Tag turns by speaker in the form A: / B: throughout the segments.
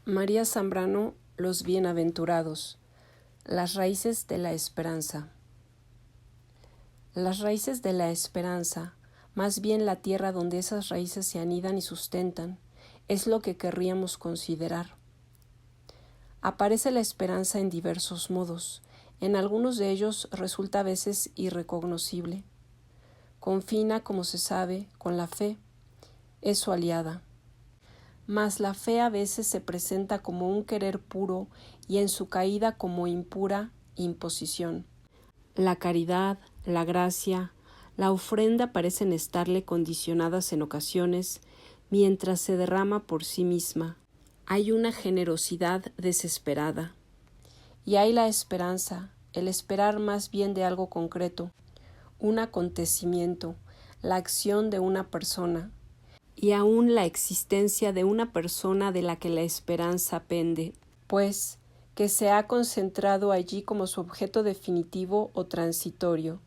A: María Zambrano, Los Bienaventurados, las raíces de la esperanza. Las raíces de la esperanza, más bien la tierra donde esas raíces se anidan y sustentan, es lo que querríamos considerar. Aparece la esperanza en diversos modos, en algunos de ellos resulta a veces irrecognoscible. Confina, como se sabe, con la fe, es su aliada. Mas la fe a veces se presenta como un querer puro y en su caída como impura imposición. La caridad, la gracia, la ofrenda parecen estarle condicionadas en ocasiones, mientras se derrama por sí misma. Hay una generosidad desesperada. Y hay la esperanza, el esperar más bien de algo concreto, un acontecimiento, la acción de una persona, y aún la existencia de una persona de la que la esperanza pende, pues que se ha concentrado allí como su objeto definitivo o transitorio,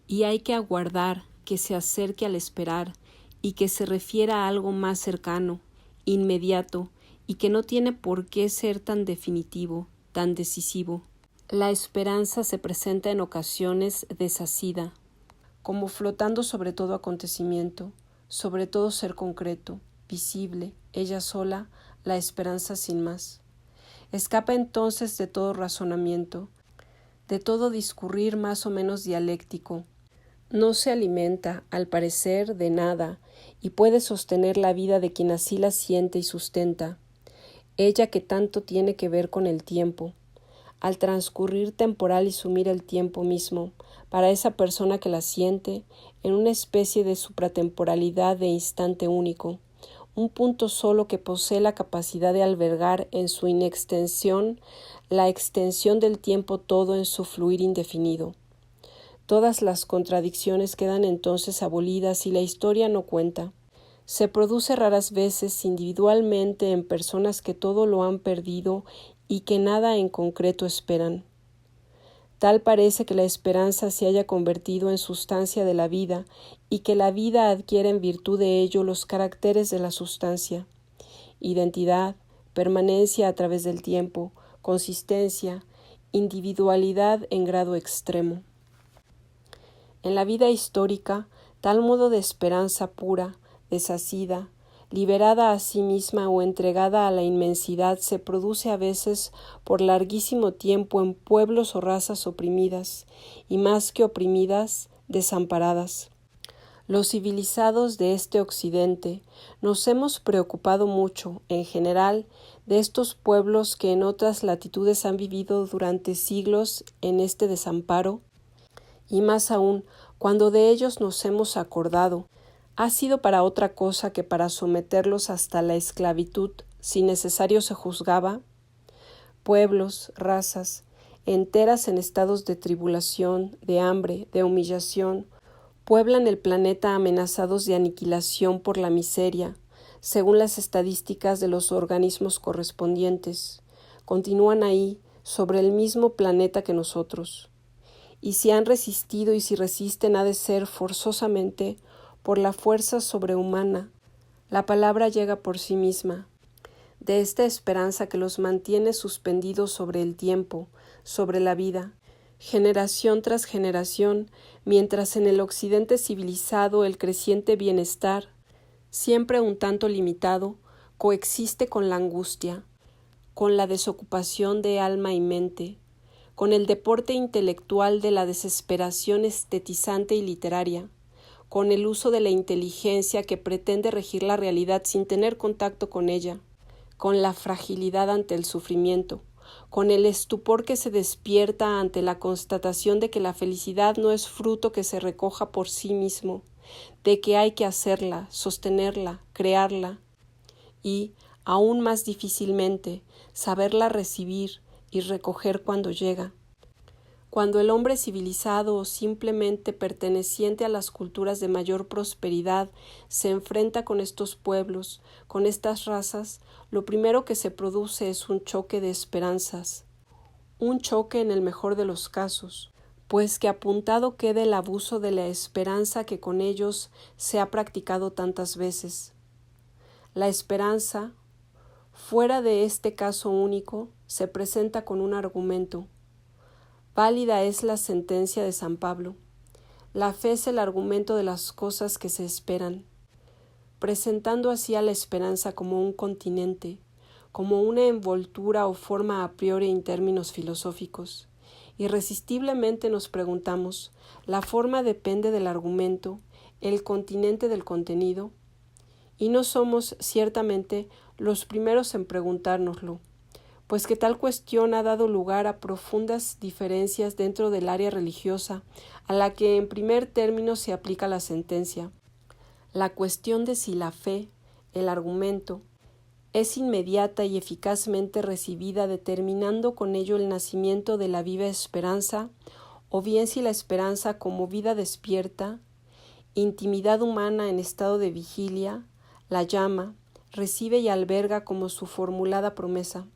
A: y hay que aguardar que se acerque al esperar y que se refiera a algo más cercano, inmediato, y que no tiene por qué ser tan definitivo, tan decisivo. La esperanza se presenta en ocasiones desasida, como flotando sobre todo acontecimiento, sobre todo ser concreto, visible, ella sola, la esperanza sin más. Escapa entonces de todo razonamiento, de todo discurrir más o menos dialéctico. No se alimenta, al parecer, de nada, y puede sostener la vida de quien así la siente y sustenta. Ella que tanto tiene que ver con el tiempo, al transcurrir temporal y sumir el tiempo mismo, para esa persona que la siente, en una especie de supratemporalidad de instante único, un punto solo que posee la capacidad de albergar en su inextensión la extensión del tiempo todo en su fluir indefinido. Todas las contradicciones quedan entonces abolidas y la historia no cuenta. Se produce raras veces individualmente en personas que todo lo han perdido y que nada en concreto esperan. Tal parece que la esperanza se haya convertido en sustancia de la vida y que la vida adquiere en virtud de ello los caracteres de la sustancia: identidad, permanencia a través del tiempo, consistencia, individualidad en grado extremo. En la vida histórica, tal modo de esperanza pura, desasida, liberada a sí misma o entregada a la inmensidad se produce a veces por larguísimo tiempo en pueblos o razas oprimidas, y más que oprimidas, desamparadas. Los civilizados de este occidente nos hemos preocupado mucho, en general, de estos pueblos que en otras latitudes han vivido durante siglos en este desamparo, y más aún, cuando de ellos nos hemos acordado, ha sido para otra cosa que para someterlos hasta la esclavitud, si necesario se juzgaba. Pueblos, razas, enteras en estados de tribulación, de hambre, de humillación, pueblan el planeta amenazados de aniquilación por la miseria, según las estadísticas de los organismos correspondientes. Continúan ahí, sobre el mismo planeta que nosotros. Y si han resistido y si resisten ha de ser forzosamente por la fuerza sobrehumana. La palabra llega por sí misma, de esta esperanza que los mantiene suspendidos sobre el tiempo, sobre la vida, generación tras generación, mientras en el occidente civilizado el creciente bienestar, siempre un tanto limitado, coexiste con la angustia, con la desocupación de alma y mente, con el deporte intelectual de la desesperación estetizante y literaria, con el uso de la inteligencia que pretende regir la realidad sin tener contacto con ella, con la fragilidad ante el sufrimiento, con el estupor que se despierta ante la constatación de que la felicidad no es fruto que se recoja por sí mismo, de que hay que hacerla, sostenerla, crearla, y, aún más difícilmente, saberla recibir y recoger cuando llega. Cuando el hombre civilizado o simplemente perteneciente a las culturas de mayor prosperidad se enfrenta con estos pueblos, con estas razas, lo primero que se produce es un choque de esperanzas, un choque en el mejor de los casos, pues que apuntado quede el abuso de la esperanza que con ellos se ha practicado tantas veces. La esperanza, Fuera de este caso único, se presenta con un argumento. Válida es la sentencia de San Pablo. La fe es el argumento de las cosas que se esperan, presentando así a la esperanza como un continente, como una envoltura o forma a priori en términos filosóficos. Irresistiblemente nos preguntamos, ¿la forma depende del argumento, el continente del contenido? Y no somos, ciertamente, los primeros en preguntárnoslo, pues que tal cuestión ha dado lugar a profundas diferencias dentro del área religiosa, a la que en primer término se aplica la sentencia. La cuestión de si la fe, el argumento, es inmediata y eficazmente recibida, determinando con ello el nacimiento de la viva esperanza, o bien si la esperanza como vida despierta, intimidad humana en estado de vigilia, la llama, recibe y alberga como su formulada promesa.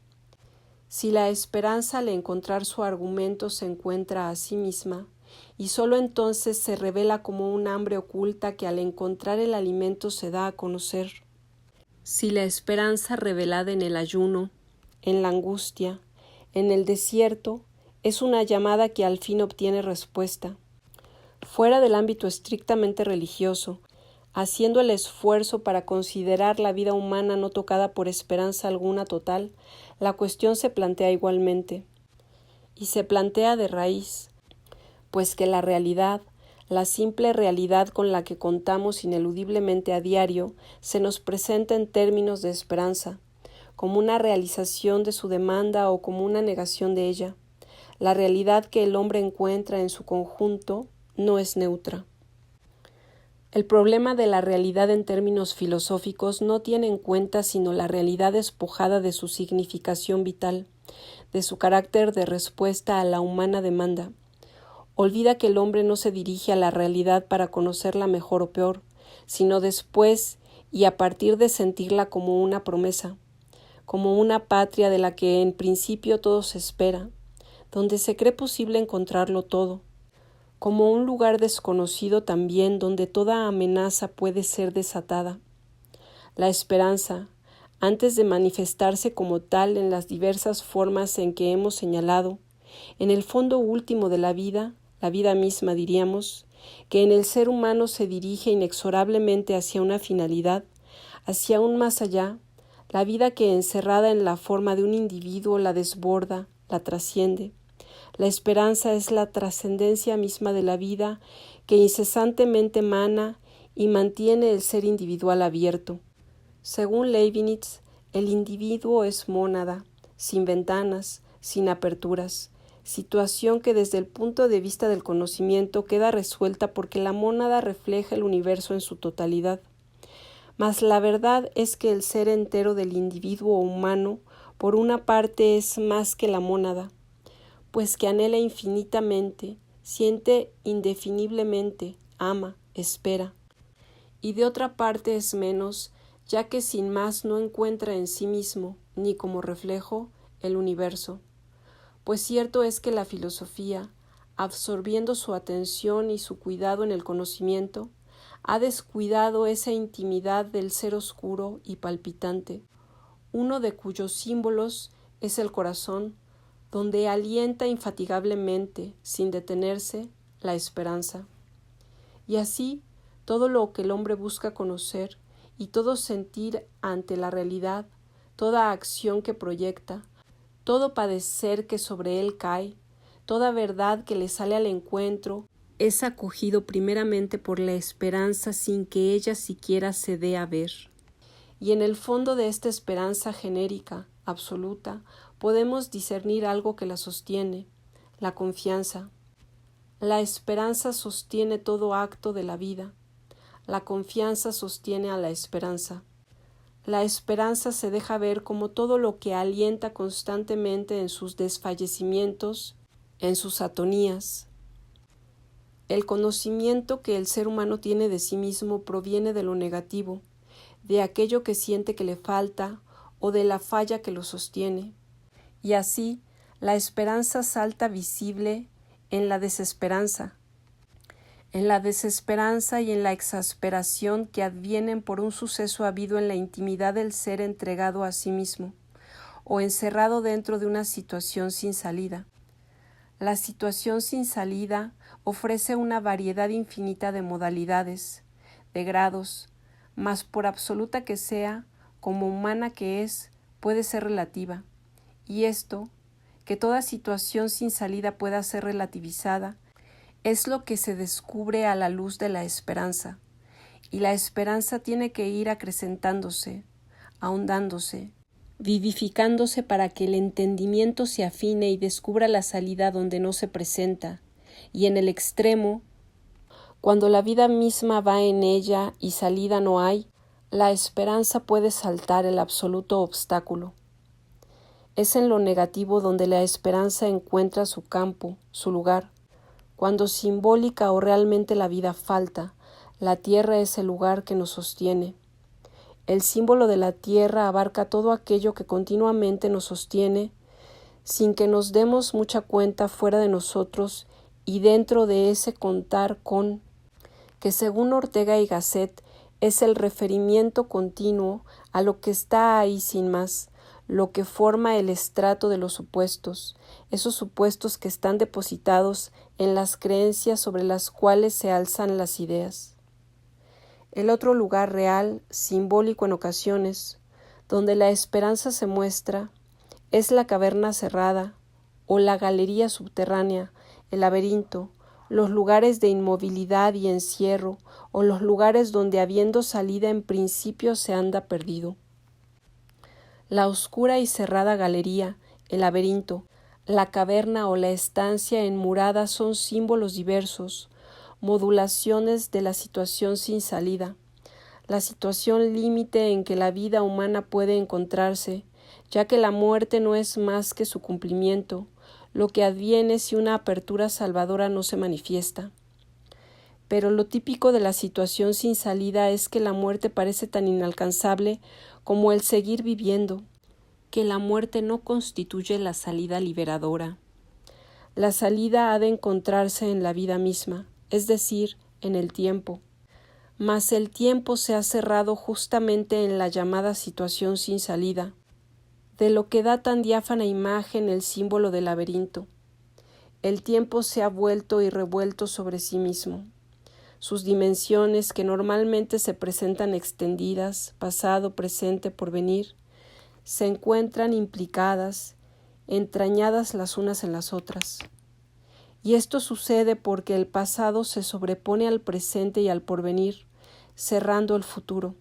A: Si la esperanza al encontrar su argumento se encuentra a sí misma, y sólo entonces se revela como un hambre oculta que al encontrar el alimento se da a conocer. Si la esperanza revelada en el ayuno, en la angustia, en el desierto, es una llamada que al fin obtiene respuesta. Fuera del ámbito estrictamente religioso, haciendo el esfuerzo para considerar la vida humana no tocada por esperanza alguna total, la cuestión se plantea igualmente. Y se plantea de raíz, pues que la realidad, la simple realidad con la que contamos ineludiblemente a diario, se nos presenta en términos de esperanza, como una realización de su demanda o como una negación de ella. La realidad que el hombre encuentra en su conjunto no es neutra. El problema de la realidad en términos filosóficos no tiene en cuenta sino la realidad despojada de su significación vital, de su carácter de respuesta a la humana demanda. Olvida que el hombre no se dirige a la realidad para conocerla mejor o peor, sino después y a partir de sentirla como una promesa, como una patria de la que en principio todo se espera, donde se cree posible encontrarlo todo, como un lugar desconocido también donde toda amenaza puede ser desatada. La esperanza, antes de manifestarse como tal en las diversas formas en que hemos señalado, en el fondo último de la vida misma diríamos, que en el ser humano se dirige inexorablemente hacia una finalidad, hacia un más allá, la vida que encerrada en la forma de un individuo la desborda, la trasciende. La esperanza es la trascendencia misma de la vida que incesantemente emana y mantiene el ser individual abierto. Según Leibniz, el individuo es mónada, sin ventanas, sin aperturas, situación que desde el punto de vista del conocimiento queda resuelta porque la mónada refleja el universo en su totalidad. Mas la verdad es que el ser entero del individuo humano, por una parte, es más que la mónada, pues que anhela infinitamente, siente indefiniblemente, ama, espera. Y de otra parte es menos, ya que sin más no encuentra en sí mismo, ni como reflejo, el universo. Pues cierto es que la filosofía, absorbiendo su atención y su cuidado en el conocimiento, ha descuidado esa intimidad del ser oscuro y palpitante, uno de cuyos símbolos es el corazón, donde alienta infatigablemente, sin detenerse, la esperanza. Y así, todo lo que el hombre busca conocer y todo sentir ante la realidad, toda acción que proyecta, todo padecer que sobre él cae, toda verdad que le sale al encuentro, es acogido primeramente por la esperanza sin que ella siquiera se dé a ver. Y en el fondo de esta esperanza genérica, absoluta, podemos discernir algo que la sostiene, la confianza. La esperanza sostiene todo acto de la vida. La confianza sostiene a la esperanza. La esperanza se deja ver como todo lo que alienta constantemente en sus desfallecimientos, en sus atonías. El conocimiento que el ser humano tiene de sí mismo proviene de lo negativo, de aquello que siente que le falta o de la falla que lo sostiene. Y así, la esperanza salta visible en la desesperanza. en la desesperanza y en la exasperación que advienen por un suceso habido en la intimidad del ser entregado a sí mismo, o encerrado dentro de una situación sin salida. La situación sin salida ofrece una variedad infinita de modalidades, de grados, mas por absoluta que sea, como humana que es, puede ser relativa, y esto, que toda situación sin salida pueda ser relativizada, es lo que se descubre a la luz de la esperanza, y la esperanza tiene que ir acrecentándose, ahondándose, vivificándose para que el entendimiento se afine y descubra la salida donde no se presenta, y en el extremo, cuando la vida misma va en ella y salida no hay, la esperanza puede saltar el absoluto obstáculo. Es en lo negativo donde la esperanza encuentra su campo, su lugar. Cuando simbólica o realmente la vida falta, la tierra es el lugar que nos sostiene. El símbolo de la tierra abarca todo aquello que continuamente nos sostiene, sin que nos demos mucha cuenta fuera de nosotros y dentro de ese contar con, que según Ortega y Gasset es el referimiento continuo a lo que está ahí sin más, lo que forma el estrato de los supuestos, esos supuestos que están depositados en las creencias sobre las cuales se alzan las ideas. El otro lugar real, simbólico en ocasiones, donde la esperanza se muestra, es la caverna cerrada, o la galería subterránea, el laberinto, los lugares de inmovilidad y encierro, o los lugares donde habiendo salida en principio se anda perdido. La oscura y cerrada galería, el laberinto, la caverna o la estancia enmurada son símbolos diversos, modulaciones de la situación sin salida, la situación límite en que la vida humana puede encontrarse, ya que la muerte no es más que su cumplimiento, lo que adviene si una apertura salvadora no se manifiesta. Pero lo típico de la situación sin salida es que la muerte parece tan inalcanzable como el seguir viviendo, que la muerte no constituye la salida liberadora. La salida ha de encontrarse en la vida misma, es decir, en el tiempo. Mas el tiempo se ha cerrado justamente en la llamada situación sin salida, de lo que da tan diáfana imagen el símbolo del laberinto. El tiempo se ha vuelto y revuelto sobre sí mismo. Sus dimensiones, que normalmente se presentan extendidas, pasado, presente, porvenir, se encuentran implicadas, entrañadas las unas en las otras. Y esto sucede porque el pasado se sobrepone al presente y al porvenir, cerrando el futuro.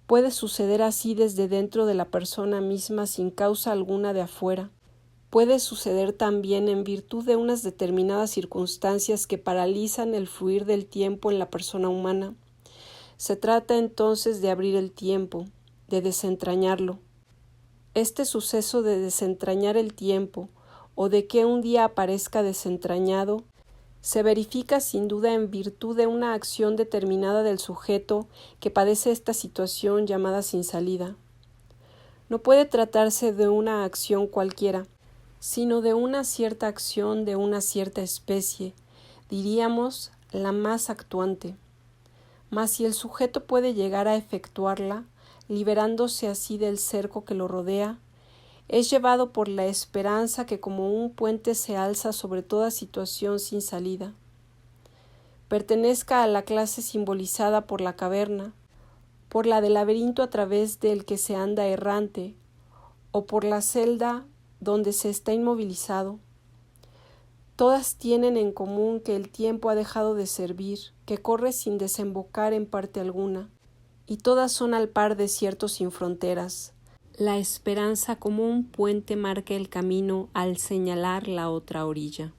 A: Puede suceder así desde dentro de la persona misma sin causa alguna de afuera. Puede suceder también en virtud de unas determinadas circunstancias que paralizan el fluir del tiempo en la persona humana. Se trata entonces de abrir el tiempo, de desentrañarlo. Este suceso de desentrañar el tiempo, o de que un día aparezca desentrañado, se verifica sin duda en virtud de una acción determinada del sujeto que padece esta situación llamada sin salida. No puede tratarse de una acción cualquiera, sino de una cierta acción de una cierta especie, diríamos la más actuante. Mas si el sujeto puede llegar a efectuarla, liberándose así del cerco que lo rodea, es llevado por la esperanza que como un puente se alza sobre toda situación sin salida. Pertenezca a la clase simbolizada por la caverna, por la del laberinto a través del que se anda errante, o por la celda donde se está inmovilizado. Todas tienen en común que el tiempo ha dejado de servir, que corre sin desembocar en parte alguna, y todas son al par desiertos sin fronteras. La esperanza como un puente marca el camino al señalar la otra orilla.